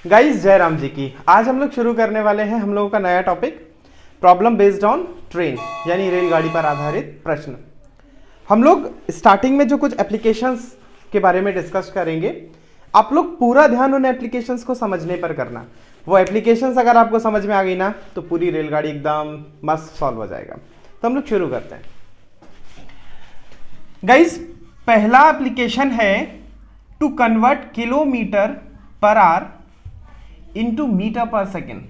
Guys जय राम जी की। आज हम लोग शुरू करने वाले हैं हम लोगों का नया topic, problem based on train, यानी रेलगाड़ी पर आधारित प्रश्न। हम लोग स्टार्टिंग में जो कुछ एप्लीकेशंस के बारे में डिस्कस करेंगे, आप लोग पूरा ध्यान उन एप्लीकेशंस को समझने पर करना। वो एप्लीकेशंस अगर आपको समझ में आ गई ना, तो पूरी रेलगाड़ी एकदम मस्त सॉल्व हो जाएगा। तो हम लोग शुरू करते हैं। गाइस पहला एप्लीकेशन है to convert kilometre per hour into metre per second.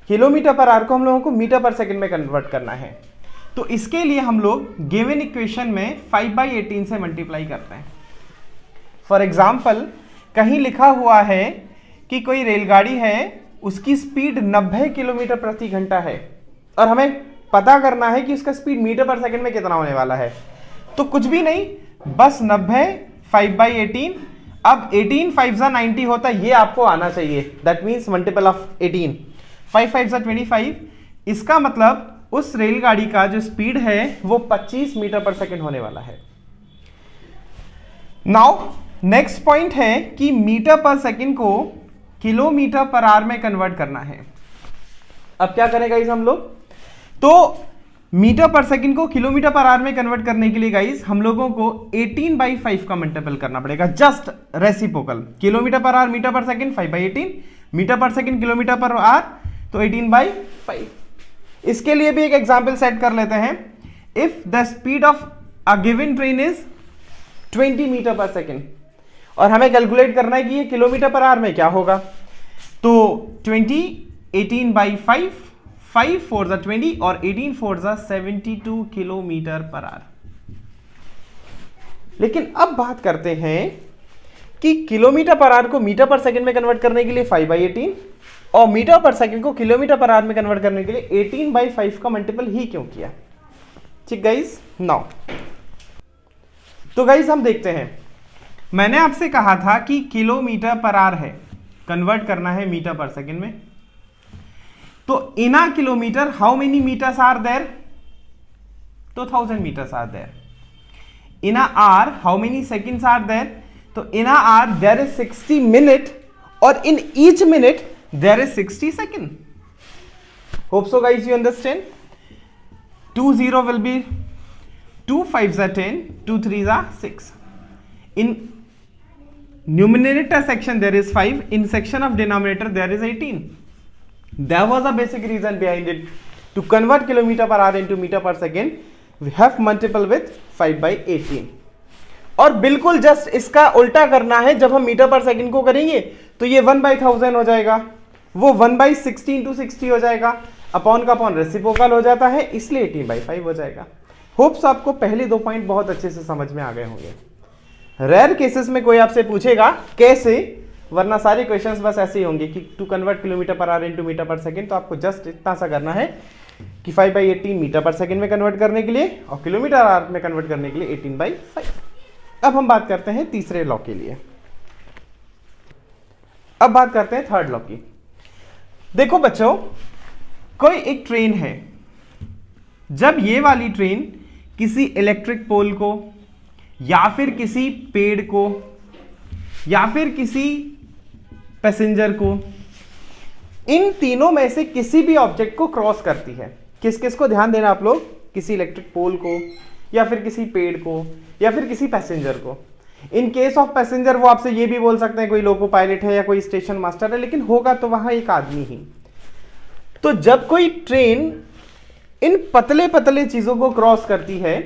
Kilometre per hour को हम लोगों को मीटर पर सेकेंड में कन्वर्ट करना है। तो इसके लिए हम लोग गिवन इक्वेशन में 5/18 से मल्टीप्लाई करते हैं। फॉर एग्जाम्पल कहीं लिखा हुआ है कि कोई रेलगाड़ी है, उसकी स्पीड 90 किलोमीटर प्रति घंटा है और हमें पता करना है कि उसका स्पीड मीटर पर सेकेंड में कितना होने वाला है। तो कुछ भी नहीं, बस 90 5/18। अब 18 5 90 होता है, ये आपको आना चाहिए। That means multiple of 18। 5 5 25। इसका मतलब उस रेलगाड़ी का जो स्पीड है वो 25 मीटर पर सेकेंड होने वाला है। नाउ नेक्स्ट पॉइंट है कि मीटर पर सेकेंड को किलोमीटर पर आवर में कन्वर्ट करना है। अब क्या करेगा इस हम लोग, तो मीटर पर सेकंड को किलोमीटर पर आवर में कन्वर्ट करने के लिए गाइस हम लोगों को 18/5 का मल्टीपल करना पड़ेगा, just reciprocal. Kilometre per hour metre per second 5/18, metre per second kilometre per hour, तो 18/5। इसके लिए भी एक एग्जांपल सेट कर लेते हैं। If the speed of a given train is 20 metre per second और हमें कैलकुलेट करना है कि ये किलोमीटर पर आवर में क्या होगा, तो 20 18/5, 5 4 20 और 18 4 72 किलोमीटर पर आवर। लेकिन अब बात करते हैं कि किलोमीटर पर आवर को मीटर पर सेकंड में कन्वर्ट करने के लिए 5/18 और मीटर पर सेकंड को किलोमीटर पर आवर में कन्वर्ट करने के लिए 18/5 का मल्टीपल ही क्यों किया। ठीक गाइस, नाउ तो गाइस हम देखते हैं, मैंने आपसे कहा था कि किलोमीटर पर आवर है, कन्वर्ट करना है मीटर पर सेकंड में। तो in a kilometer how many meters are there, तो 1000 meters are there. In a hour how many seconds are there, तो in a hour there is 60 minute और in each minute there is 60 second. Hope so guys you understand. 2 0 will be 2 5 10, 2 3 6. In numerator section there is 5, in section of denominator there is 18. There was a basic reason behind it. To convert kilometer per hour into meter per second, we have multiple with 5/18. और बिल्कुल just इसका उल्टा करना है। जब हम metre per second को करेंगे तो ये 1/1000 हो जाएगा, वो 1/60 into 60 हो जाएगा, अपॉन का अपॉन रेसिप्रोकल हो जाता है, इसलिए 18/5 हो जाएगा। होप्स आपको पहले 2 पॉइंट बहुत अच्छे से समझ में आ गए होंगे। रेयर केसेस में कोई आपसे पूछेगा कैसे, वरना सारे क्वेश्चंस बस ऐसे ही होंगे कि to convert kilometre per hour into metre per second. तो आपको जस्ट इतना सा करना है कि 5/18 मीटर पर सेकंड में कन्वर्ट करने के लिए और किलोमीटर आवर में कन्वर्ट करने के लिए 18/5। अब हम बात करते हैं तीसरे लॉ के लिए। अब बात करते हैं थर्ड लॉ की। देखो बच्चों, कोई एक ट्रेन है, जब ये वाली ट्रेन किसी इलेक्ट्रिक पोल को या फिर किसी पेड़ को या फिर किसी पैसेंजर को, इन तीनों में से किसी भी ऑब्जेक्ट को क्रॉस करती है। किस किस को ध्यान देना आप लोग, किसी इलेक्ट्रिक पोल को या फिर किसी पेड़ को या फिर किसी पैसेंजर को। इन केस ऑफ पैसेंजर वो आपसे ये भी बोल सकते हैं कोई लोको पायलट है या कोई स्टेशन मास्टर है, लेकिन होगा तो वहां एक आदमी ही। तो जब कोई ट्रेन इन पतले पतले चीजों को क्रॉस करती है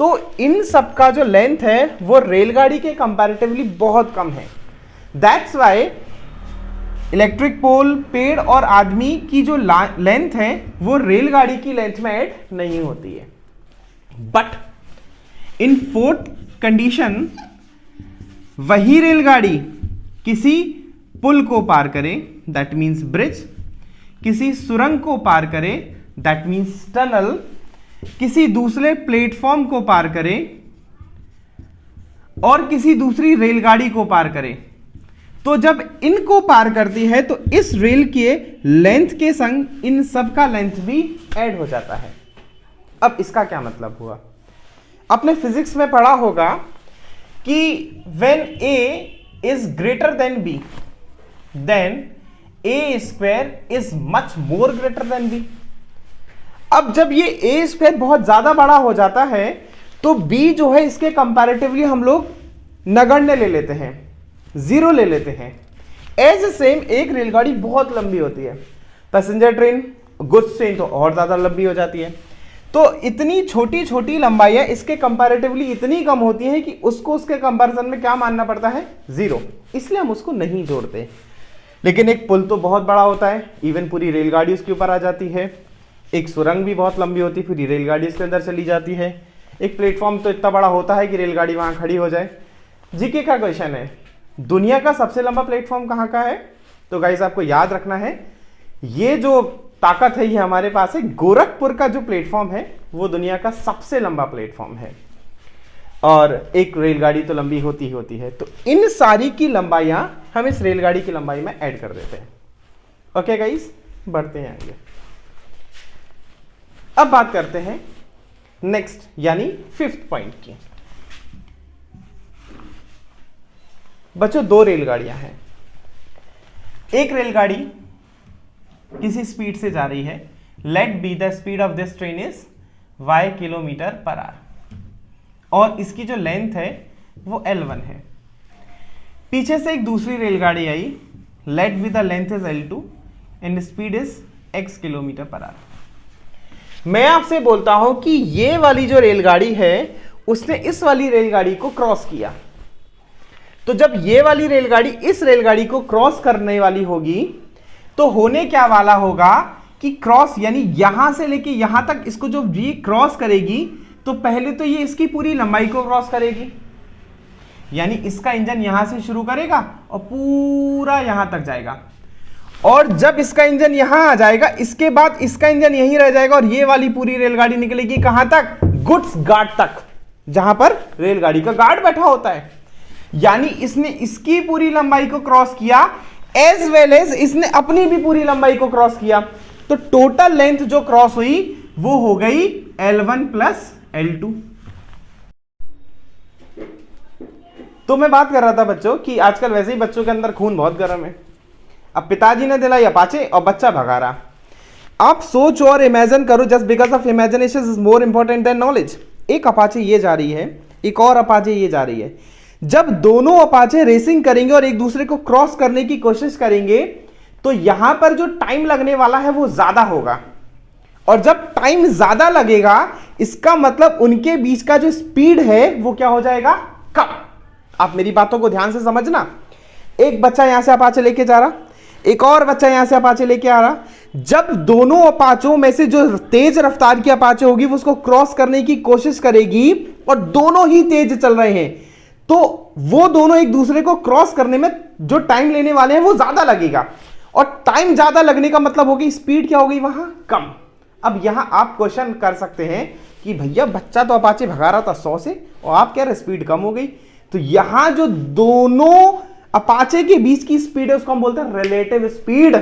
तो इन सब का जो लेंथ है वो रेलगाड़ी के कंपैरेटिवली बहुत कम है। दैट्स वाई इलेक्ट्रिक पोल, पेड़ और आदमी की जो लेंथ है वो रेलगाड़ी की लेंथ में ऐड नहीं होती है। बट इन फोर्थ कंडीशन, वही रेलगाड़ी किसी पुल को पार करे, दैट मीन्स ब्रिज, किसी सुरंग को पार करे, दैट मीन्स टनल, किसी दूसरे प्लेटफॉर्म को पार करे और किसी दूसरी रेलगाड़ी को पार करे, तो जब इनको पार करती है तो इस रेल के लेंथ के संग इन सब का लेंथ भी ऐड हो जाता है। अब इसका क्या मतलब हुआ, आपने फिजिक्स में पढ़ा होगा कि when A is greater than b, then a square is much more greater than b. अब जब ये a स्क्वायर बहुत ज्यादा बड़ा हो जाता है तो b जो है इसके कंपैरेटिवली हम लोग नगण्य ले लेते हैं, जीरो ले लेते हैं. एज सेम एक रेलगाड़ी बहुत लंबी होती है, पैसेंजर ट्रेन, गुड्स ट्रेन तो और ज्यादा लंबी हो जाती है. तो इतनी छोटी छोटी लंबाइयां इसके कंपैरेटिवली इतनी कम होती हैं कि उसको उसके कंपैरिजन में क्या मानना पड़ता है, जीरो. इसलिए हम उसको नहीं जोड़ते. लेकिन एक पुल तो बहुत बड़ा होता है, इवन पूरी रेलगाड़ी उसके ऊपर आ जाती है. एक सुरंग भी बहुत लंबी होती है, पूरी रेलगाड़ी इसके अंदर चली जाती है. एक प्लेटफॉर्म तो इतना बड़ा होता है कि रेलगाड़ी वहां खड़ी हो जाए. जीके का क्वेश्चन है, दुनिया का सबसे लंबा प्लेटफॉर्म कहाँ का है? तो गाइस आपको याद रखना है, ये जो ताकत है ये हमारे पास है. गोरखपुर का जो प्लेटफॉर्म है वो दुनिया का सबसे लंबा प्लेटफॉर्म है. और एक रेलगाड़ी तो लंबी होती ही होती है. तो इन सारी की लंबाइयां हम इस रेलगाड़ी की लंबाई में ऐड कर देते हैं. ओके गाइस, बढ़ते हैं आगे. अब बात करते हैं नेक्स्ट यानी फिफ्थ पॉइंट की. बच्चों दो रेलगाड़ियां हैं. एक रेलगाड़ी किसी स्पीड से जा रही है. Let be the speed of this train is y kilometre per hour, और इसकी जो लेंथ है वो L1 है. पीछे से एक दूसरी रेलगाड़ी आई. Let be the length is L2 and speed is x kilometer per hour. मैं आपसे बोलता हूं कि ये वाली जो रेलगाड़ी है उसने इस वाली रेलगाड़ी को क्रॉस किया. तो जब ये वाली रेलगाड़ी इस रेलगाड़ी को क्रॉस करने वाली होगी तो होने क्या वाला होगा कि क्रॉस यानी यहां से लेके यहां तक इसको जो ये क्रॉस करेगी तो पहले तो ये इसकी पूरी लंबाई को क्रॉस करेगी. यानी इसका इंजन यहां से शुरू करेगा और पूरा यहां तक जाएगा. और जब इसका इंजन यहां आ जाएगा इसके बाद इसका इंजन यहीं रह जाएगा और ये वाली पूरी रेलगाड़ी निकलेगी कहां तक, गुड्स गार्ड तक, जहां पर रेलगाड़ी का गार्ड बैठा होता है. यानी इसने इसकी पूरी लंबाई को क्रॉस किया एज वेल एज इसने अपनी भी पूरी लंबाई को क्रॉस किया. तो टोटल लेंथ जो क्रॉस हुई वो हो गई L1 प्लस L2. तो मैं बात कर रहा था बच्चों कि आजकल वैसे ही बच्चों के अंदर खून बहुत गर्म है. अब पिताजी ने दिलाई अपाचे और बच्चा भगा रहा. आप सोच और इमेजिन करो, just because of imagination is more important than knowledge. एक अपाचे ये जा रही है, एक और अपाचे ये जा रही है. जब दोनों अपाचे रेसिंग करेंगे और एक दूसरे को क्रॉस करने की कोशिश करेंगे तो यहां पर जो टाइम लगने वाला है वो ज्यादा होगा. और जब टाइम ज्यादा लगेगा इसका मतलब उनके बीच का जो स्पीड है वो क्या हो जाएगा, कम. आप मेरी बातों को ध्यान से समझना. एक बच्चा यहां से अपाचे लेके जा रहा, एक और बच्चा यहां से अपाचे लेके आ रहा. जब दोनों अपाचों में से जो तेज रफ्तार की अपाचे होगी वो उसको क्रॉस करने की कोशिश करेगी और दोनों ही तेज चल रहे हैं तो वो दोनों एक दूसरे को क्रॉस करने में जो टाइम लेने वाले हैं वो ज्यादा लगेगा. और टाइम ज्यादा लगने का मतलब होगी स्पीड क्या हो गई वहां, कम. अब यहां आप क्वेश्चन कर सकते हैं कि भैया बच्चा तो अपाचे भगा रहा था 100 से और आप कह रहे स्पीड कम हो गई. तो यहां जो दोनों अपाचे के बीच की स्पीड है उसको हम बोलते हैं रिलेटिव स्पीड,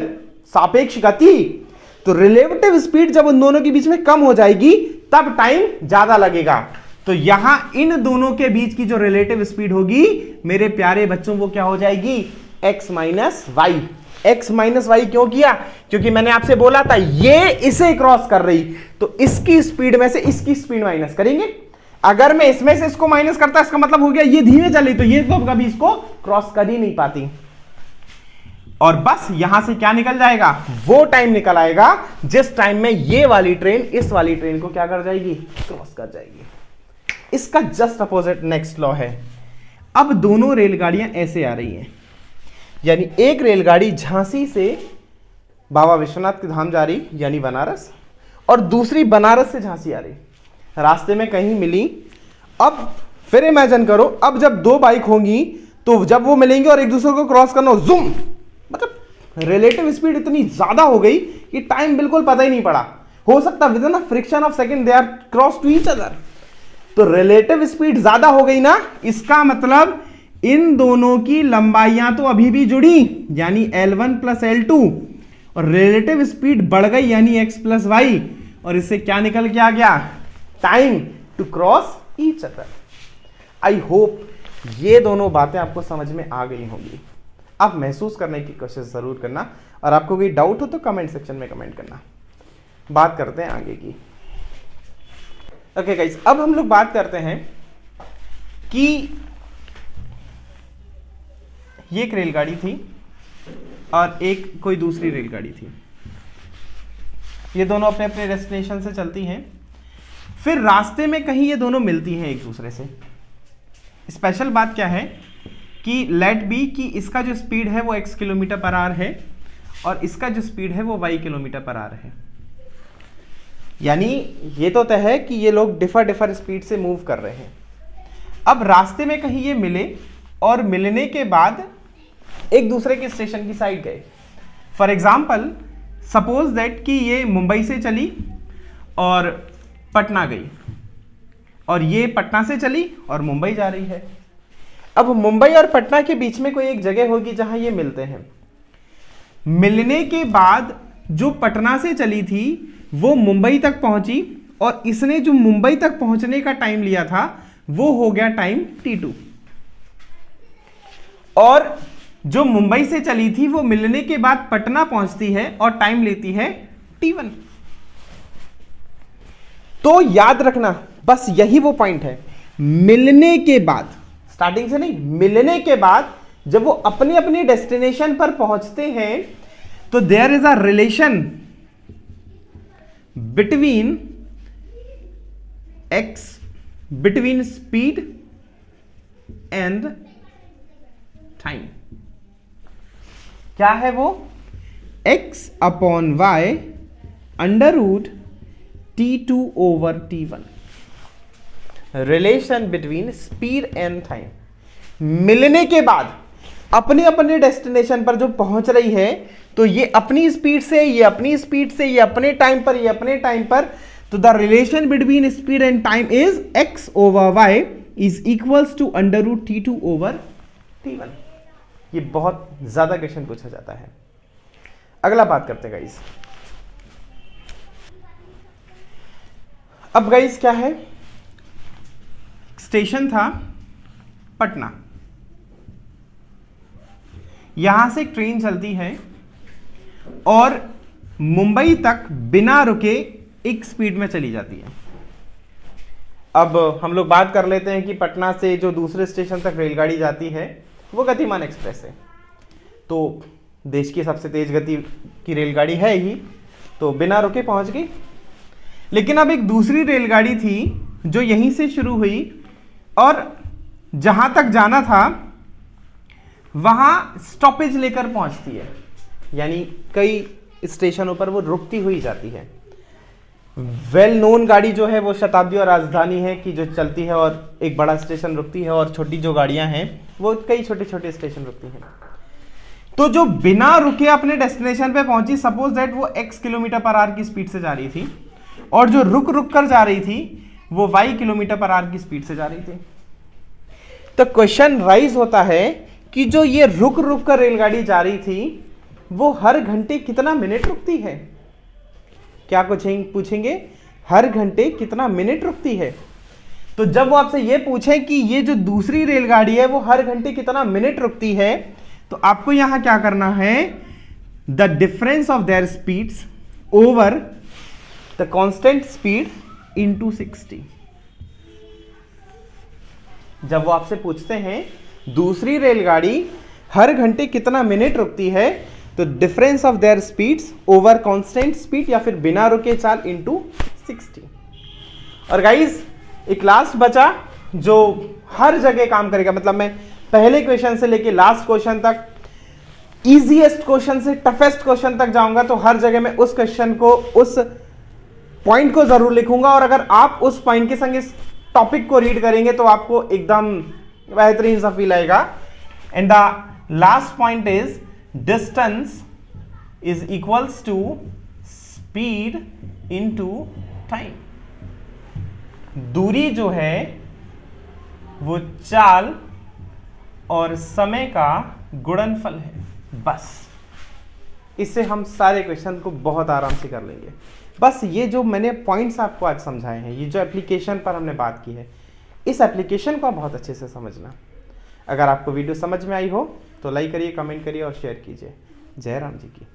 सापेक्ष गति. तो रिलेटिव स्पीड जब उन दोनों के बीच में कम हो जाएगी तब टाइम ज्यादा लगेगा. तो यहां इन दोनों के बीच की जो रिलेटिव स्पीड होगी मेरे प्यारे बच्चों वो क्या हो जाएगी, x minus y. x minus y क्यों किया, क्योंकि मैंने आपसे बोला था ये इसे क्रॉस कर रही तो इसकी स्पीड में से इसकी स्पीड माइनस करेंगे. अगर मैं इसमें से इसको माइनस करता इसका मतलब हो गया ये धीमे चली तो ये तो कभी इसको क्रॉस कर ही नहीं पाती. और बस यहां से क्या निकल जाएगा, वो टाइम निकल आएगा जिस टाइम में ये वाली ट्रेन इस वाली ट्रेन को क्या कर जाएगी, क्रॉस कर जाएगी. इसका जस्ट अपोजिट नेक्स्ट लॉ है. अब दोनों रेलगाड़ियां ऐसे आ रही हैं, यानी एक रेलगाड़ी झांसी से बाबा विश्वनाथ के धाम जा रही यानी बनारस, और दूसरी बनारस से झांसी आ रही, रास्ते में कहीं मिली. अब फिर इमेजिन करो, अब जब दो बाइक होंगी तो जब वो मिलेंगे और एक दूसरे को क्रॉस करना हो, जूम, मतलब रिलेटिव स्पीड इतनी ज्यादा हो गई कि टाइम बिल्कुल पता ही नहीं पड़ा. हो सकता within a fraction of second they are cross to each other. तो रिलेटिव स्पीड ज्यादा हो गई ना, इसका मतलब इन दोनों की लंबाइयां तो अभी भी जुड़ी यानी L1 प्लस L2, और रिलेटिव स्पीड बढ़ गई यानी x प्लस वाई. और इससे क्या निकल के आ गया, time to cross each other. I hope ये दोनों बातें आपको समझ में आ गई होंगी। आप महसूस करने की कोशिश ज़रूर करना, और आपको कोई डाउट हो तो कमेंट सेक्शन में कमेंट करना। बात करते हैं आगे की। ओके गाइस, अब हम लोग बात करते हैं कि ये एक रेलगाड़ी थी और एक कोई दूसरी रेलगाड़ी थी। ये दोनों अपने अपने डेस्टिनेशन से चलती हैं, फिर रास्ते में कहीं ये दोनों मिलती हैं एक दूसरे से। स्पेशल बात क्या है कि लेट बी कि इसका जो स्पीड है वो x किलोमीटर पर आवर है और इसका जो स्पीड है वो y किलोमीटर पर आवर है। यानी ये तो तय है कि ये लोग डिफर स्पीड से मूव कर रहे हैं। अब रास्ते में कहीं ये मिले और मिलने के बाद एक दूसरे के स्टेशन की साइड गए। फॉर एग्जाम्पल सपोज दैट कि ये मुंबई से चली और पटना गई, और ये पटना से चली और मुंबई जा रही है। अब मुंबई और पटना के बीच में कोई एक जगह होगी जहां ये मिलते हैं। मिलने के बाद जो पटना से चली थी वो मुंबई तक पहुंची, और इसने जो मुंबई तक पहुंचने का टाइम लिया था वो हो गया टाइम t2, और जो मुंबई से चली थी वो मिलने के बाद पटना पहुंचती है और टाइम लेती है t1। तो याद रखना, बस यही वो पॉइंट है, मिलने के बाद, स्टार्टिंग से नहीं, मिलने के बाद जब वो अपनी अपनी डेस्टिनेशन पर पहुंचते हैं तो there is a relation between speed and time. क्या है वो? x upon y under root t2 over t1, relation between speed and time. मिलने के बाद अपने अपने डेस्टिनेशन पर जो पहुंच रही है, तो ये अपनी स्पीड से, ये अपनी स्पीड से, ये अपने टाइम पर, ये अपने टाइम पर, तो the relation between speed and time is x over y is equals to under root t2 over t1। ये बहुत ज्यादा क्वेश्चन पूछा जाता है। अगला बात करते हैं गाइस। अब गाइस क्या है, स्टेशन था पटना, यहां से ट्रेन चलती है और मुंबई तक बिना रुके एक स्पीड में चली जाती है। अब हम लोग बात कर लेते हैं कि पटना से जो दूसरे स्टेशन तक रेलगाड़ी जाती है वो गतिमान एक्सप्रेस है, तो देश की सबसे तेज गति की रेलगाड़ी है ही, तो बिना रुके पहुंच गई। लेकिन अब एक दूसरी रेलगाड़ी थी जो यहीं से शुरू हुई और जहां तक जाना था वहां स्टॉपेज लेकर पहुंचती है, यानी कई स्टेशनों पर वो रुकती हुई जाती है। वेल नोन गाड़ी जो है वो शताब्दी और राजधानी है कि जो चलती है और एक बड़ा स्टेशन रुकती है, और छोटी जो गाड़ियां हैं वो कई छोटे छोटे स्टेशन रुकती हैं। तो जो बिना रुके अपने डेस्टिनेशन पे पहुंची, सपोज दैट वो x किलोमीटर पर आवर की स्पीड से जा रही थी, और जो रुक रुक कर जा रही थी वो y किलोमीटर पर आवर की स्पीड से जा रही थी। तो क्वेश्चन राइज होता है कि जो ये रुक रुक कर रेलगाड़ी जा रही थी वो हर घंटे कितना मिनट रुकती है? क्या पूछेंगे? हर घंटे कितना मिनट रुकती है? तो जब वो आपसे ये पूछे कि ये जो दूसरी रेलगाड़ी है वो हर घंटे कितना मिनट रुकती है, तो आपको यहां क्या करना है, the difference of their speeds over the constant speed into 60। जब वो आपसे पूछते हैं दूसरी रेलगाड़ी हर घंटे कितना मिनट रुकती है, तो difference of their speeds over constant speed या फिर बिना रुके चाल इनटू 60। और गाइस एक लास्ट बचा जो हर जगह काम करेगा, मतलब मैं पहले क्वेश्चन से लेके लास्ट क्वेश्चन तक, इजीएस्ट क्वेश्चन से टफेस्ट क्वेश्चन तक जाऊंगा, तो हर जगह मैं उस क्वेश्चन को, उस पॉइंट को जरूर लिखूंगा, और अगर आप उस पॉइंट के संग इस टॉपिक को रीड करेंगे तो आपको एकदम बेहतरीन सा फील आएगा। And the last point is distance is equals to speed into time. दूरी जो है वो चाल और समय का गुणनफल है। बस इससे हम सारे क्वेश्चन को बहुत आराम से कर लेंगे। बस ये जो मैंने पॉइंट्स आपको आज समझाए हैं, ये जो एप्लीकेशन पर हमने बात की है, इस एप्लीकेशन को आप बहुत अच्छे से समझना। अगर आपको वीडियो समझ में आई हो तो लाइक करिए, कमेंट करिए और शेयर कीजिए। जय राम जी की।